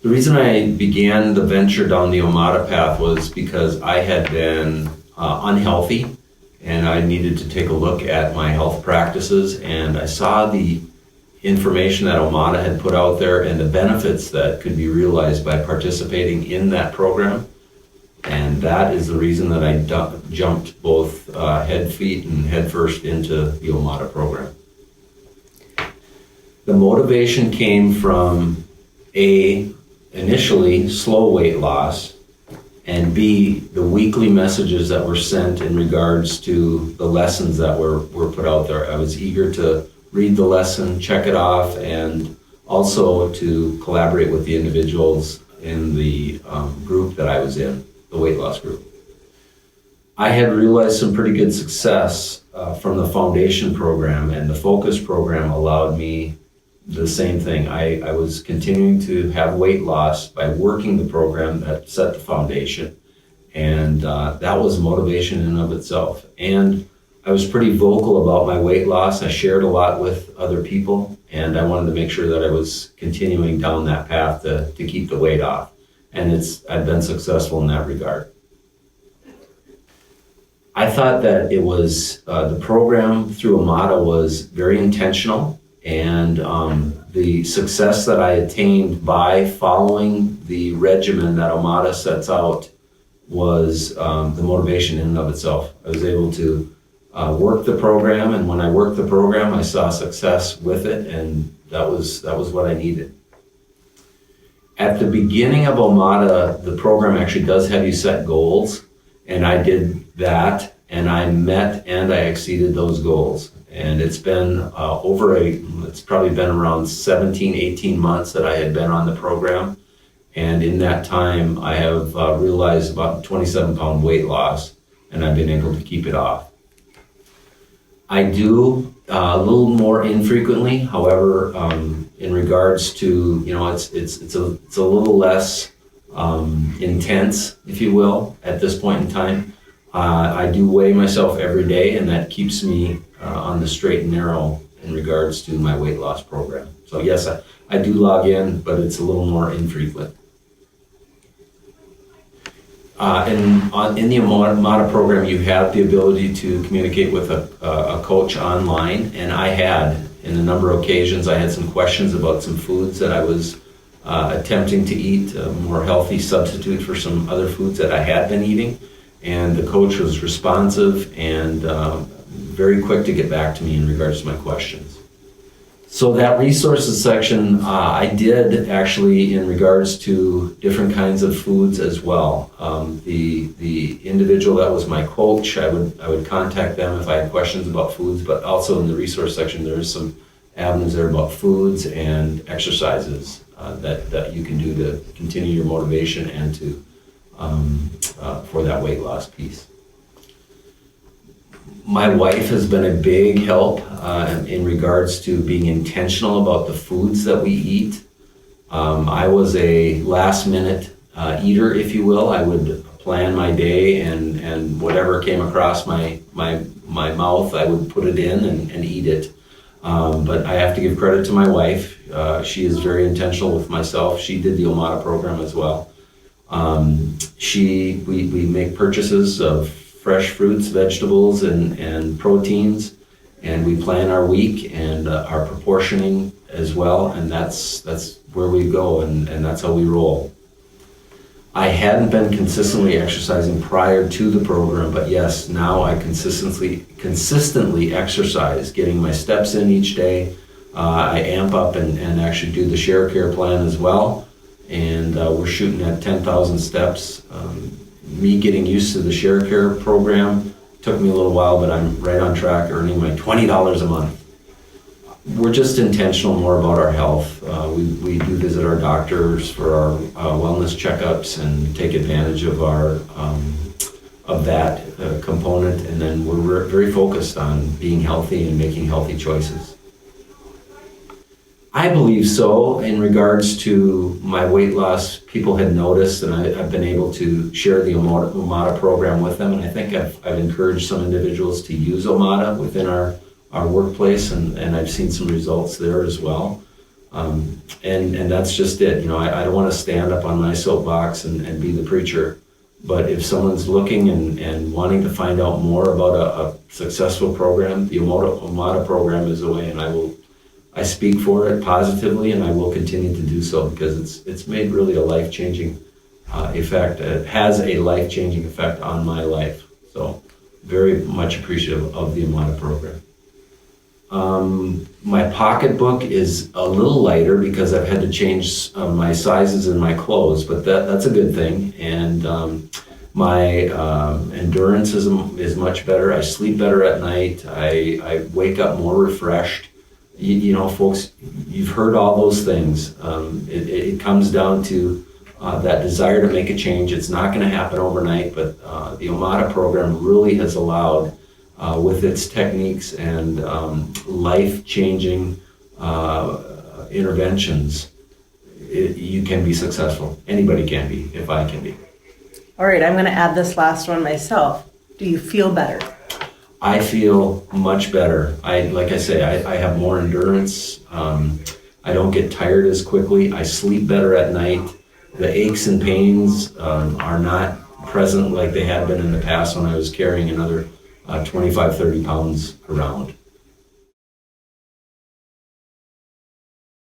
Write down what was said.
The reason I began the venture down the Omada path was because I had been unhealthy and I needed to take a look at my health practices, and I saw the information that Omada had put out there and the benefits that could be realized by participating in that program. And that is the reason that I jumped both head first into the Omada program. The motivation came from initially slow weight loss, and B, the weekly messages that were sent in regards to the lessons that were put out there. I was eager to read the lesson, check it off, and also to collaborate with the individuals in the group that I was in, the weight loss group. I had realized some pretty good success from the foundation program, and the focus program allowed me the same thing. I was continuing to have weight loss by working the program that set the foundation, and that was motivation in and of itself. And I was pretty vocal about my weight loss. I shared a lot with other people, and I wanted to make sure that I was continuing down that path to keep the weight off. And I've been successful in that regard. I thought that it was, the program through Omada was very intentional, and the success that I attained by following the regimen that Omada sets out was the motivation in and of itself. I was able to work the program, and when I worked the program, I saw success with it, and that was what I needed. At the beginning of Omada, the program actually does have you set goals, and I did that, and I met and I exceeded those goals. And it's been it's probably been around 17, 18 months that I had been on the program. And in that time, I have realized about 27-pound weight loss, and I've been able to keep it off. I do a little more infrequently. However, in regards to, it's a little less intense, if you will, at this point in time. I do weigh myself every day, and that keeps me on the straight and narrow in regards to my weight loss program. So yes, I do log in, but it's a little more infrequent. In the Omada program, you have the ability to communicate with a coach online, and I had, in a number of occasions, I had some questions about some foods that I was attempting to eat, a more healthy substitute for some other foods that I had been eating, and the coach was responsive and very quick to get back to me in regards to my questions. So that resources section, I did actually in regards to different kinds of foods as well. The individual that was my coach, I would contact them if I had questions about foods, but also in the resource section, there's some avenues there about foods and exercises that you can do to continue your motivation and to for that weight loss piece. My wife has been a big help in regards to being intentional about the foods that we eat. I was a last minute eater, if you will. I would plan my day, and whatever came across my mouth, I would put it in and eat it. But I have to give credit to my wife. She is very intentional with myself. She did the Omada program as well. We make purchases of fresh fruits, vegetables, and proteins, and we plan our week and our proportioning as well, and that's where we go, and that's how we roll. I hadn't been consistently exercising prior to the program, but yes, now I consistently exercise, getting my steps in each day. I amp up and actually do the Share Care plan as well, and we're shooting at 10,000 steps. Me getting used to the Share Care program took me a little while, but I'm right on track, earning my $20 a month. We're just intentional more about our health. We do visit our doctors for our wellness checkups and take advantage of that component, and then we're very focused on being healthy and making healthy choices. I believe so. In regards to my weight loss, people had noticed, and I've been able to share the Omada program with them, and I think I've encouraged some individuals to use Omada within our workplace, and I've seen some results there as well. And that's just it. You know, I don't want to stand up on my soapbox and be the preacher. But if someone's looking and wanting to find out more about a successful program, the Omada program is the way, and I speak for it positively, and I will continue to do so because it's made really a life-changing effect. It has a life-changing effect on my life. So very much appreciative of the Omada program. My pocketbook is a little lighter because I've had to change my sizes in my clothes, but that's a good thing. And my endurance is much better. I sleep better at night. I wake up more refreshed. You know, folks, you've heard all those things. It comes down to that desire to make a change. It's not going to happen overnight, but the Omada program really has allowed, with its techniques and life-changing interventions, you can be successful. Anybody can be, if I can be. All right, I'm going to add this last one myself. Do you feel better? I feel much better. Like I say, I have more endurance. I don't get tired as quickly. I sleep better at night. The aches and pains are not present like they had been in the past when I was carrying another 25, 30 pounds around.